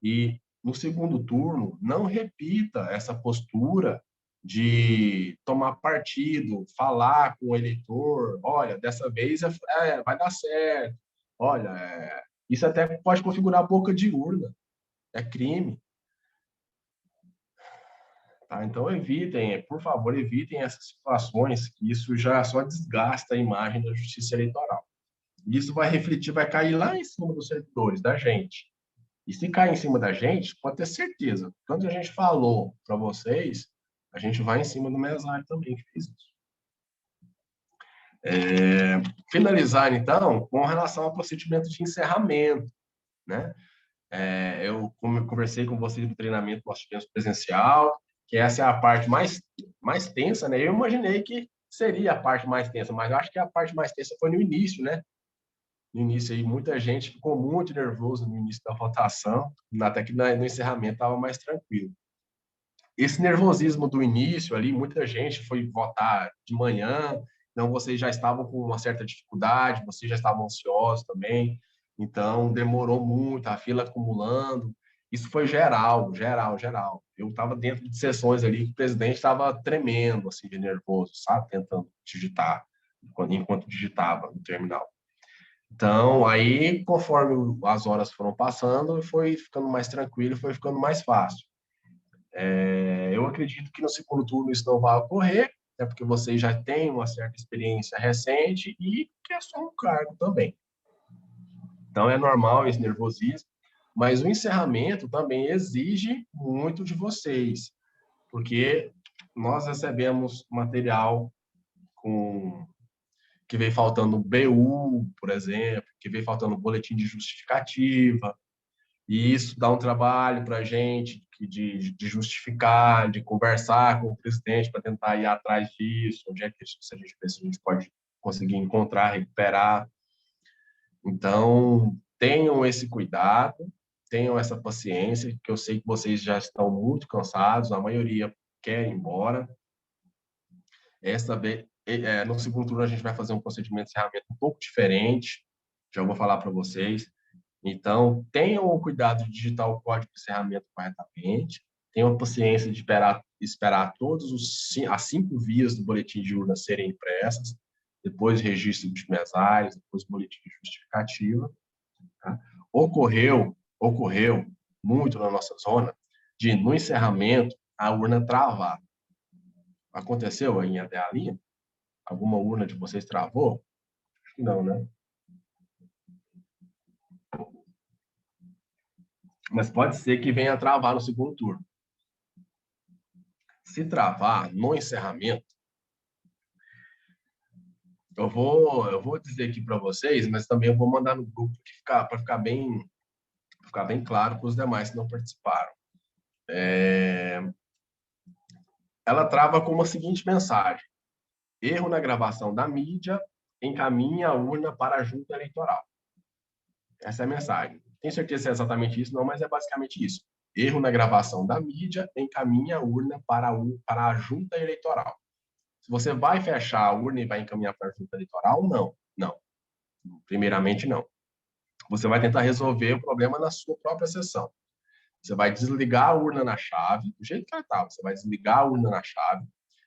e, no segundo turno, não repita essa postura de tomar partido, falar com o eleitor, olha, dessa vez vai dar certo, olha, isso até pode configurar boca de urna, é crime. Tá? Então, por favor, evitem essas situações, que isso já só desgasta a imagem da Justiça Eleitoral. Isso vai refletir, vai cair lá em cima dos servidores, da gente. E se cair em cima da gente, pode ter certeza. Quando a gente falou para vocês, a gente vai em cima do mesário também, que fez isso. Finalizar, então, com relação ao procedimento de encerramento, né? Eu conversei com vocês do treinamento que nós tivemos presencial, que essa é a parte mais tensa, né? Eu imaginei que seria a parte mais tensa, mas eu acho que a parte mais tensa foi no início, né? No início aí, muita gente ficou muito nervoso no início da votação, até que no encerramento estava mais tranquilo. Esse nervosismo do início ali, muita gente foi votar de manhã, então vocês já estavam com uma certa dificuldade, vocês já estavam ansiosos também, então demorou muito, a fila acumulando. Isso foi geral. Eu estava dentro de sessões ali que o presidente estava tremendo, assim, de nervoso, sabe? Tentando digitar, enquanto digitava no terminal. Então, aí, conforme as horas foram passando, foi ficando mais tranquilo, foi ficando mais fácil. Eu acredito que no segundo turno isso não vai ocorrer, até porque vocês já têm uma certa experiência recente e que é só um cargo também. Então, é normal esse nervosismo, mas o encerramento também exige muito de vocês, porque nós recebemos material que veio faltando BU, por exemplo, que veio faltando boletim de justificativa, e isso dá um trabalho para a gente de justificar, de conversar com o presidente para tentar ir atrás disso, onde é que a gente pode conseguir encontrar, recuperar. Então, tenham esse cuidado, tenham essa paciência, que eu sei que vocês já estão muito cansados, a maioria quer ir embora. No segundo turno, a gente vai fazer um procedimento de encerramento um pouco diferente, já vou falar para vocês. Então, tenham o cuidado de digitar o código de encerramento corretamente, tenham a paciência de esperar todas as 5 vias do boletim de urna serem impressas, depois registro de mesários, depois boletim de justificativa. Tá? Ocorreu muito na nossa zona de, no encerramento, a urna travar. Aconteceu aí em Adealina? Alguma urna de vocês travou? Acho que não, né? Mas pode ser que venha a travar no segundo turno. Se travar no encerramento, eu vou dizer aqui para vocês, mas também eu vou mandar no grupo para ficar bem claro para os demais que não participaram. ela trava com uma seguinte mensagem: erro na gravação da mídia, encaminha a urna para a junta eleitoral. Essa é a mensagem. Tenho certeza se é exatamente isso, não, mas é basicamente isso. Erro na gravação da mídia, encaminha a urna para a junta eleitoral. Se você vai fechar a urna e vai encaminhar para a junta eleitoral, não. Não. Primeiramente, não. Você vai tentar resolver o problema na sua própria sessão. Você vai desligar a urna na chave, do jeito que ela estava. Você vai desligar a urna na chave,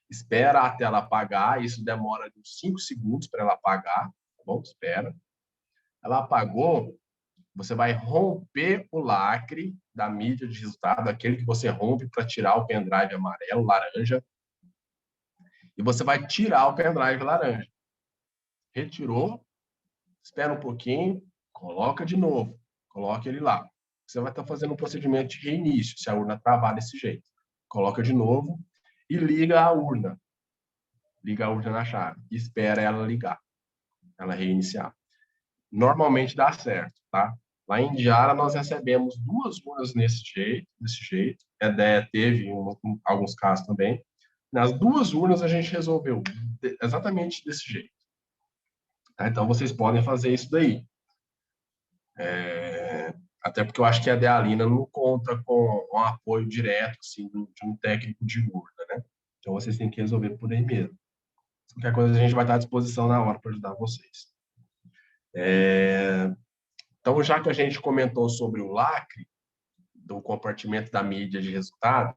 espera até ela apagar, isso demora uns 5 segundos para ela apagar, tá bom? Espera. Ela apagou, você vai romper o lacre da mídia de resultado, aquele que você rompe para tirar o pendrive amarelo, laranja, e você vai tirar o pendrive laranja. Retirou, espera um pouquinho, coloca de novo, coloca ele lá. Você vai estar fazendo um procedimento de reinício, se a urna travar desse jeito. Coloca de novo e liga a urna. Liga a urna na chave e espera ela ligar, ela reiniciar. Normalmente dá certo, tá? Lá em Indiara, nós recebemos 2 urnas desse jeito. Teve alguns casos também. Nas 2 urnas, a gente resolveu exatamente desse jeito. Tá? Então, vocês podem fazer isso daí. Até porque eu acho que a Dealina não conta com um apoio direto assim, de um técnico de urna, né? Então, vocês têm que resolver por aí mesmo. Qualquer coisa, a gente vai estar à disposição na hora para ajudar vocês. Então, já que a gente comentou sobre o lacre, do compartimento da mídia de resultado,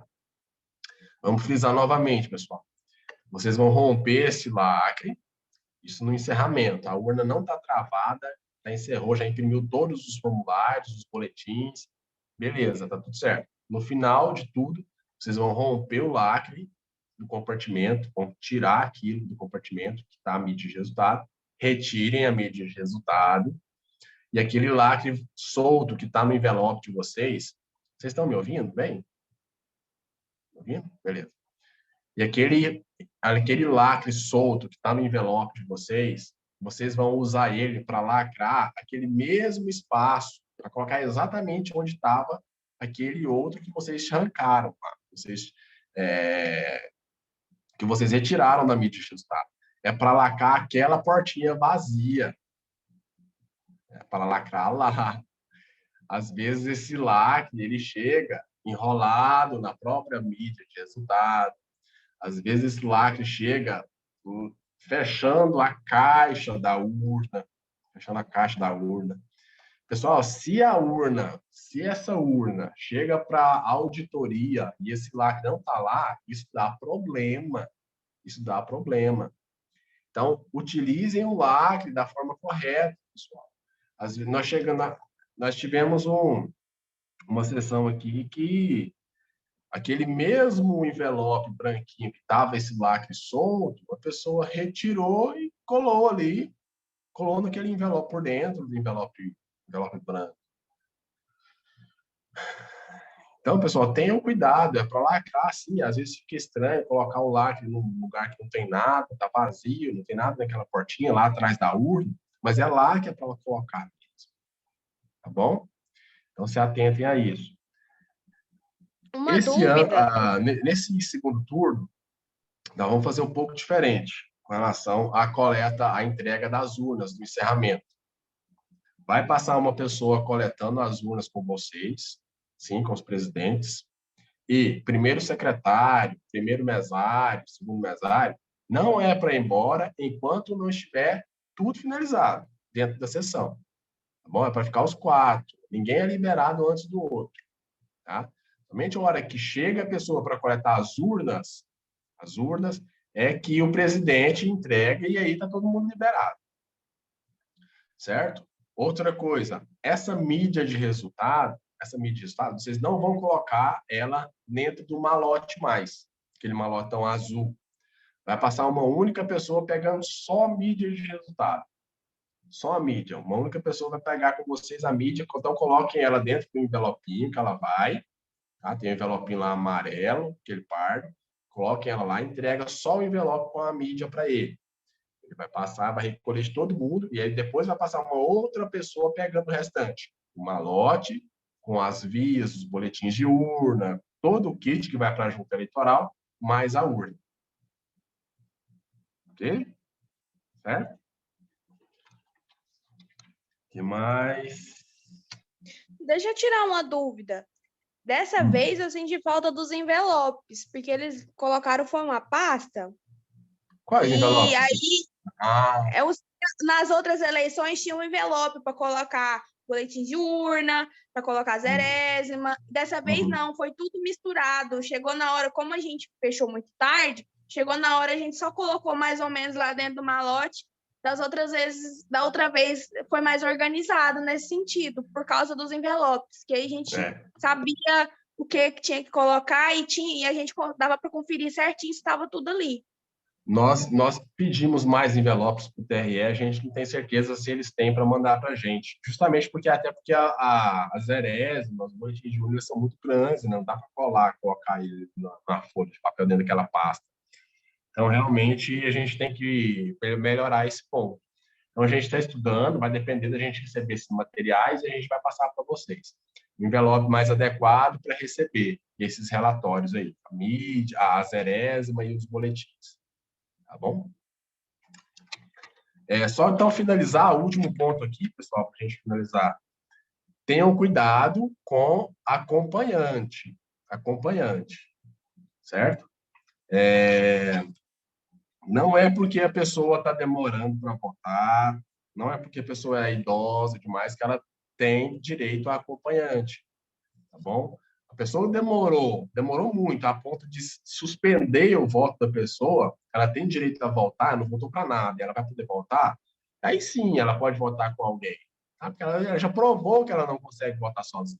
vamos frisar novamente, pessoal. Vocês vão romper esse lacre, isso no encerramento. A urna não está travada, já encerrou, já imprimiu todos os formulários, os boletins, beleza, tá tudo certo. No final de tudo, vocês vão romper o lacre do compartimento, vão tirar aquilo do compartimento que está a mídia de resultado, retirem a mídia de resultado, e aquele lacre solto que está no envelope de vocês estão me ouvindo bem? Me ouvindo? Beleza. E aquele lacre solto que está no envelope de vocês vão usar ele para lacrar aquele mesmo espaço, para colocar exatamente onde estava aquele outro que vocês arrancaram, tá? Que vocês retiraram da mídia de resultado. É para lacrar aquela portinha vazia. É para lacrar lá. Às vezes esse lacre ele chega enrolado na própria mídia de resultado. Às vezes esse lacre chega fechando a caixa da urna, fechando a caixa da urna. Pessoal, se essa urna chega para auditoria e esse lacre não está lá, isso dá problema. Isso dá problema. Então, utilizem o lacre da forma correta, pessoal. Às vezes, nós tivemos uma sessão aqui que aquele mesmo envelope branquinho que estava esse lacre solto, a pessoa retirou e colou ali, colou naquele envelope por dentro do envelope branco. Então, pessoal, tenham cuidado, é para lacrar, sim, às vezes fica estranho colocar o lacre num lugar que não tem nada, está vazio, não tem nada naquela portinha lá atrás da urna, mas é lá que é para colocar mesmo. Tá bom? Então, se atentem a isso. Uma dúvida. Nesse segundo turno, nós vamos fazer um pouco diferente com relação à coleta, à entrega das urnas, do encerramento. Vai passar uma pessoa coletando as urnas com vocês, sim, com os presidentes, e primeiro secretário, primeiro mesário, segundo mesário, não é para ir embora enquanto não estiver tudo finalizado dentro da sessão. Tá bom? É para ficar os 4. Ninguém é liberado antes do outro. Tá? Somente a hora que chega a pessoa para coletar as urnas é que o presidente entrega e aí está todo mundo liberado. Certo? Outra coisa, essa mídia de resultado, vocês não vão colocar ela dentro do malote mais, aquele malotão azul. Vai passar uma única pessoa pegando só mídia de resultado. Só a mídia. Uma única pessoa vai pegar com vocês a mídia, então coloquem ela dentro do envelopinho que ela vai. Tá? Tem um envelopinho lá amarelo, aquele pardo. Coloquem ela lá, entrega só o envelope com a mídia para ele. Ele vai passar, vai recolher de todo mundo, e aí depois vai passar uma outra pessoa pegando o restante. O malote, com as vias, os boletins de urna, todo o kit que vai para a junta eleitoral, mais a urna. Ok? Certo? O que mais? Deixa eu tirar uma dúvida. Dessa vez eu senti falta dos envelopes, porque eles colocaram foi uma pasta. Quais E envelopes? aí, Ah, nas outras eleições tinha um envelope para colocar boletim de urna, para colocar zerésima. Dessa vez não, foi tudo misturado. Chegou na hora, como a gente fechou muito tarde, chegou na hora a gente só colocou mais ou menos lá dentro do malote. Da outra vez foi mais organizado nesse sentido, por causa dos envelopes, que aí a gente sabia o que tinha que colocar e a gente dava para conferir certinho se estava tudo ali. nós pedimos mais envelopes para o TRE, a gente não tem certeza se eles têm para mandar para a gente. Justamente porque as zerésimas, os boletins de urna são muito grandes, não dá para colocar ele na folha de papel dentro daquela pasta. Então, realmente, a gente tem que melhorar esse ponto. Então, a gente está estudando, vai depender da gente receber esses materiais e a gente vai passar para vocês. Um envelope mais adequado para receber esses relatórios aí, a mídia, a zerésima e os boletins. Tá bom? Só então finalizar, o último ponto aqui, pessoal, para a gente finalizar. Tenham cuidado com acompanhante. Acompanhante. Certo? Não é porque a pessoa está demorando para votar, não é porque a pessoa é idosa demais que ela tem direito a acompanhante, tá bom? A pessoa demorou muito a ponto de suspender o voto da pessoa, ela tem direito a votar, não votou para nada, ela vai poder votar, aí sim ela pode votar com alguém, tá? Porque ela já provou que ela não consegue votar sozinha,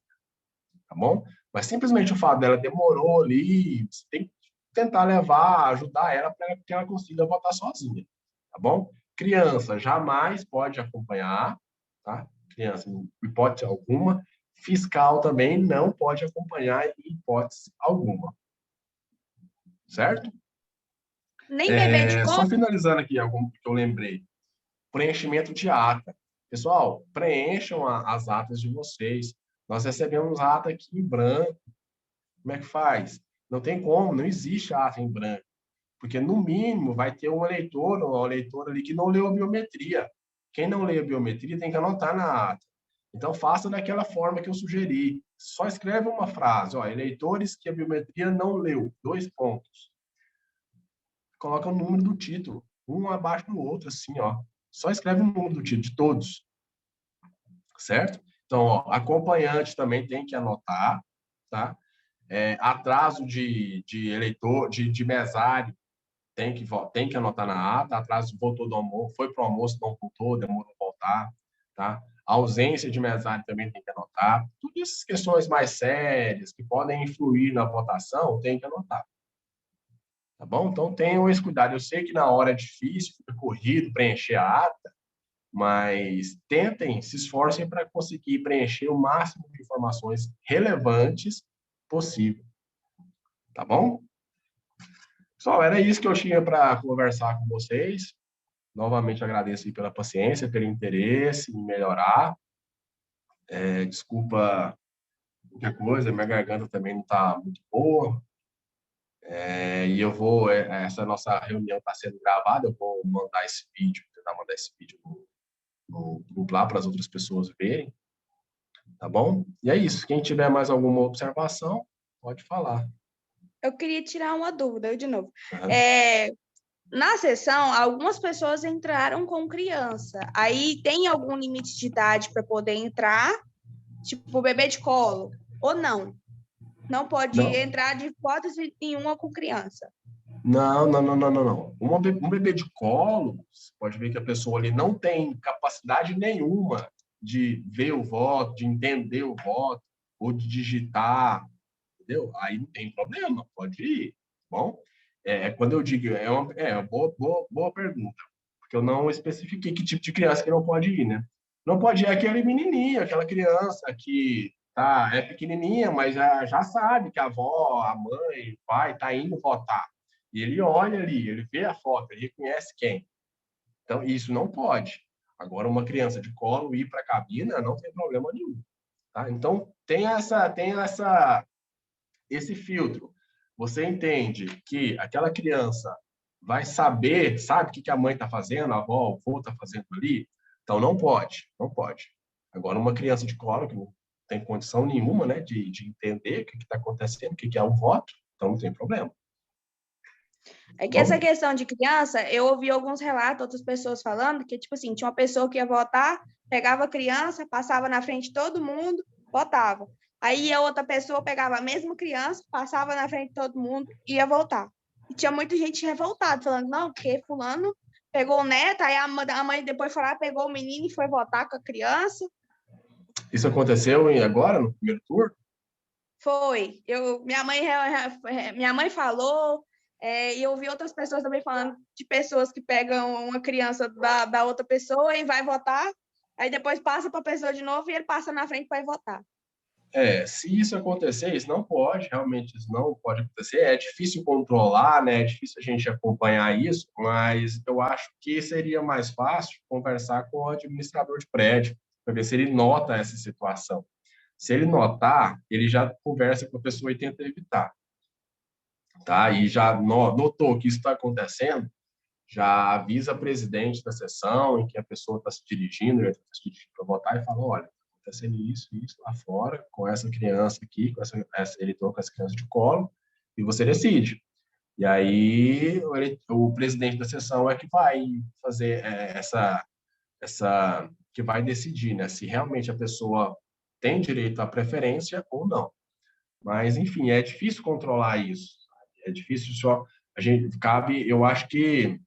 tá bom? Mas simplesmente o fato dela demorou ali, você tem que tentar levar, ajudar ela para que ela consiga votar sozinha, tá bom? Criança jamais pode acompanhar, tá? Criança, em hipótese alguma. Fiscal também não pode acompanhar em hipótese alguma. Certo? Nem bebê de Só colo? finalizando aqui algo que eu lembrei. Preenchimento de ata. Pessoal, preencham as atas de vocês. Nós recebemos ata aqui em branco. Como é que faz? Não tem como, não existe ata em branco. Porque, no mínimo, vai ter um eleitor ou uma eleitora ali que não leu a biometria. Quem não lê a biometria tem que anotar na ata. Então, faça daquela forma que eu sugeri. Só escreve uma frase, eleitores que a biometria não leu, 2 pontos. Coloca o número do título, um abaixo do outro, assim, Só escreve o número do título de todos. Certo? Então, acompanhante também tem que anotar, tá? Atraso de eleitor, de mesário, tem que anotar na ata, atraso voltou do almoço, foi para o almoço, não voltou, demorou a voltar, tá? A ausência de mesário também tem que anotar. Todas essas questões mais sérias que podem influir na votação, tem que anotar. Tá bom? Então, tenham esse cuidado. Eu sei que na hora é difícil, fica corrido preencher a ata, mas tentem, se esforcem para conseguir preencher o máximo de informações relevantes possível. Tá bom? Pessoal, era isso que eu tinha para conversar com vocês. Novamente agradeço pela paciência, pelo interesse em melhorar. Desculpa qualquer coisa, minha garganta também não está muito boa. E eu vou, essa nossa reunião está sendo gravada, eu vou mandar esse vídeo, tentar mandar esse vídeo no grupo lá para as outras pessoas verem. Tá bom? E é isso. Quem tiver mais alguma observação, pode falar. Eu queria tirar uma dúvida, eu de novo. Uhum. Na sessão, algumas pessoas entraram com criança. Aí tem algum limite de idade para poder entrar? Tipo, bebê de colo? Ou não? Não pode entrar de hipótese nenhuma com criança. Não. Um bebê de colo, você pode ver que a pessoa ali não tem capacidade nenhuma de ver o voto, de entender o voto, ou de digitar, entendeu? Aí não tem problema, pode ir. Bom, quando eu digo, é uma boa pergunta, porque eu não especifiquei que tipo de criança que não pode ir, né? Não pode ir aquele menininho, aquela criança que é pequenininha, mas já sabe que a avó, a mãe, o pai tá indo votar. E ele olha ali, ele vê a foto, ele reconhece quem. Então, isso não pode. Agora, uma criança de colo ir para a cabina não tem problema nenhum. Tá? Então, tem esse filtro. você entende que aquela criança vai sabe o que a mãe está fazendo, a avó, o avô está fazendo ali, então não pode, não pode. Agora, uma criança de colo que não tem condição nenhuma, né, de entender o que está acontecendo, o que é o voto, então não tem problema. É que essa questão de criança, eu ouvi alguns relatos, outras pessoas falando que, tipo assim, tinha uma pessoa que ia votar, pegava a criança, passava na frente de todo mundo, votava. Aí a outra pessoa pegava a mesma criança, passava na frente de todo mundo e ia votar. E tinha muita gente revoltada, falando, não, porque fulano pegou o neto, aí a mãe depois foi lá, pegou o menino e foi votar com a criança. Isso aconteceu agora, no primeiro turno? Foi. Minha mãe falou, e eu ouvi outras pessoas também falando de pessoas que pegam uma criança da outra pessoa e vai votar, aí depois passa para a pessoa de novo e ele passa na frente para ir votar. Se isso acontecer, isso não pode, realmente isso não pode acontecer. É difícil controlar, né? É difícil a gente acompanhar isso, mas eu acho que seria mais fácil conversar com o administrador de prédio, para ver se ele nota essa situação. Se ele notar, ele já conversa com a pessoa e tenta evitar. Tá? E já notou que isso está acontecendo, já avisa a presidente da sessão em que a pessoa está se dirigindo para votar e fala, olha, acontecendo isso lá fora, com essa criança aqui, ele estou com essa criança de colo, e você decide. E aí o presidente da sessão é que vai fazer que vai decidir, né, se realmente a pessoa tem direito à preferência ou não. Mas, enfim, é difícil controlar isso. É difícil só... eu acho que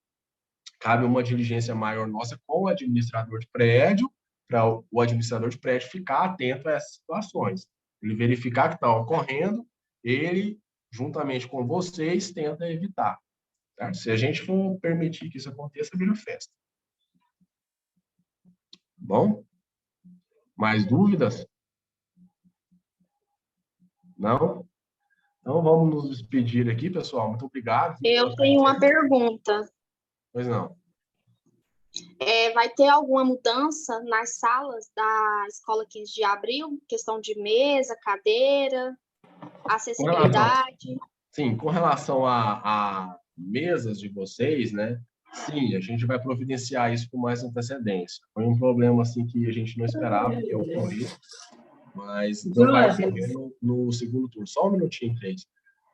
cabe uma diligência maior nossa com o administrador de prédio, para o administrador de prédio ficar atento a essas situações. Ele verificar que está ocorrendo, ele, juntamente com vocês, tenta evitar. Tá? Se a gente for permitir que isso aconteça, vira festa. Bom? Mais dúvidas? Não? Então, vamos nos despedir aqui, pessoal. Muito obrigado. Eu tenho uma pergunta. Pois não. Vai ter alguma mudança nas salas da Escola 15 de Abril? Questão de mesa, cadeira, acessibilidade? Sim, com relação a mesas de vocês, né? Sim, a gente vai providenciar isso com mais antecedência. Foi um problema assim que a gente não esperava que ocorresse, mas não vai ocorrer no segundo turno. Só um minutinho, Cleide.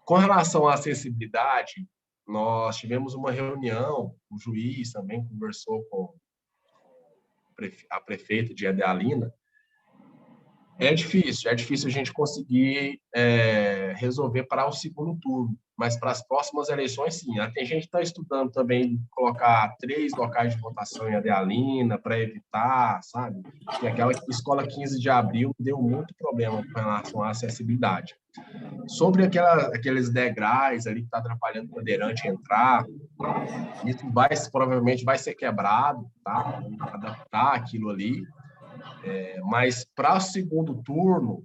Com relação à acessibilidade, nós tivemos uma reunião, o juiz também conversou com a prefeita de Adealina. É difícil a gente conseguir resolver para o segundo turno, mas para as próximas eleições, sim. Tem gente que está estudando também colocar 3 locais de votação em Adealina para evitar, sabe? E aquela escola 15 de abril deu muito problema com relação à acessibilidade. Sobre aqueles degraus ali que está atrapalhando o cadeirante entrar, isso provavelmente vai ser quebrado, tá? Adaptar aquilo ali. Mas para o segundo turno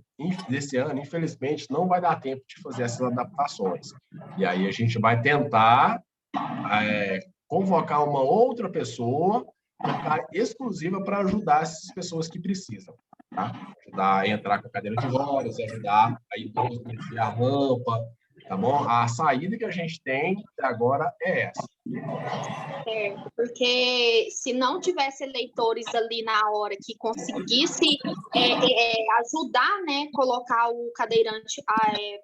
desse ano, infelizmente, não vai dar tempo de fazer essas adaptações. E aí a gente vai tentar convocar uma outra pessoa exclusiva para ajudar essas pessoas que precisam. Tá? Ajudar a entrar com a cadeira de rodas, ajudar a idoso a descer a rampa, tá bom? A saída que a gente tem até agora é essa. Porque se não tivesse eleitores ali na hora que conseguisse ajudar, né, colocar o cadeirante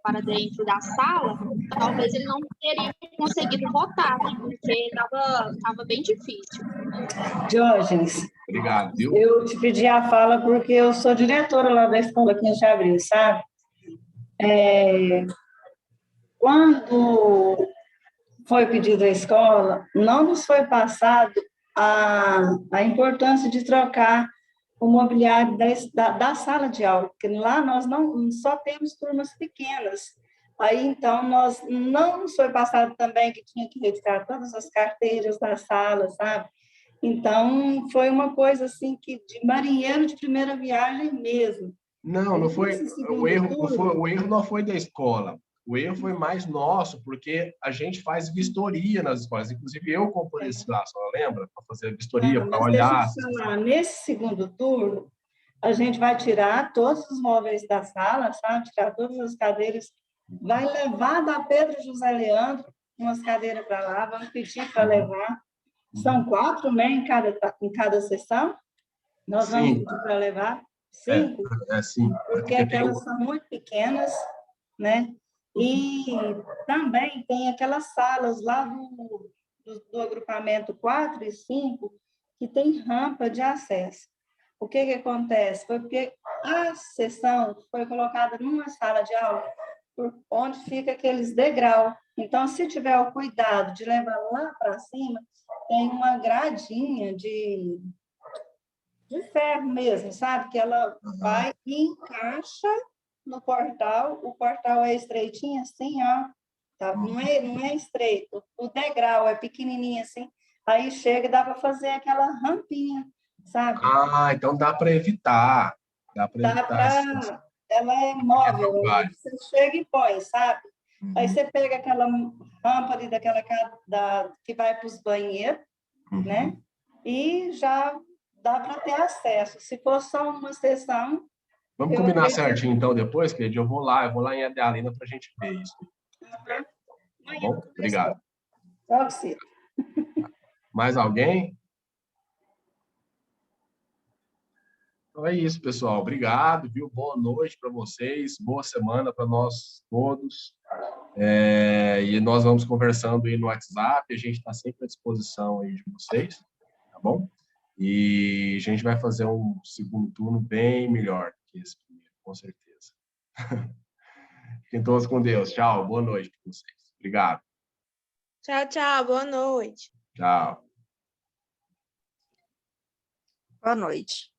para dentro da sala, talvez ele não teria conseguido votar, né, porque estava bem difícil. Diógenes, obrigado, viu? Eu te pedi a fala porque eu sou diretora lá da Escola 15 de Abril, sabe? Quando foi pedido à escola, não nos foi passado a importância de trocar o mobiliário da sala de aula, porque lá nós não só temos turmas pequenas. Aí, então, não nos foi passado também que tinha que retirar todas as carteiras da sala, sabe? Então, foi uma coisa assim que de marinheiro de primeira viagem mesmo. Não foi. O erro não foi da escola. O erro foi mais nosso, porque a gente faz vistoria nas escolas. Inclusive, eu compareci lá, só lembra? Para fazer vistoria, para olhar. Nesse segundo turno, a gente vai tirar todos os móveis da sala, sabe? Tirar todas as cadeiras vai levar da Pedro José Leandro umas cadeiras para lá, vamos pedir para levar. São 4, né, em cada sessão. Nós vamos Sim. pedir para levar 5, Sim. porque aquelas são muito pequenas, né? E também tem aquelas salas lá do agrupamento 4 e 5 que tem rampa de acesso. O que acontece? Foi porque a sessão foi colocada numa sala de aula onde fica aqueles degraus. Então, se tiver o cuidado de levar lá para cima, tem uma gradinha de ferro mesmo, sabe? Que ela vai e encaixa no portal. O portal é estreitinho assim, ó. Tá? Não é estreito. O degrau é pequenininho assim. Aí chega e dá para fazer aquela rampinha, sabe? Então dá para evitar. Dá para evitar. Ela é móvel. Você chega e põe, sabe? Aí você pega aquela rampa ali que vai para os banheiros, né? E já dá para ter acesso. Se for só uma sessão... Vamos combinar certinho, então, depois, Cleide? Eu vou lá em Adrialina para a gente ver isso. Tá bom? Obrigado. Mais alguém? Então é isso, pessoal. Obrigado, viu? Boa noite para vocês, boa semana para nós todos. E nós vamos conversando aí no WhatsApp, a gente está sempre à disposição aí de vocês, tá bom? E a gente vai fazer um segundo turno bem melhor que esse primeiro, com certeza. Fiquem todos com Deus. Tchau, boa noite para vocês. Obrigado. Tchau, tchau. Boa noite. Tchau. Boa noite.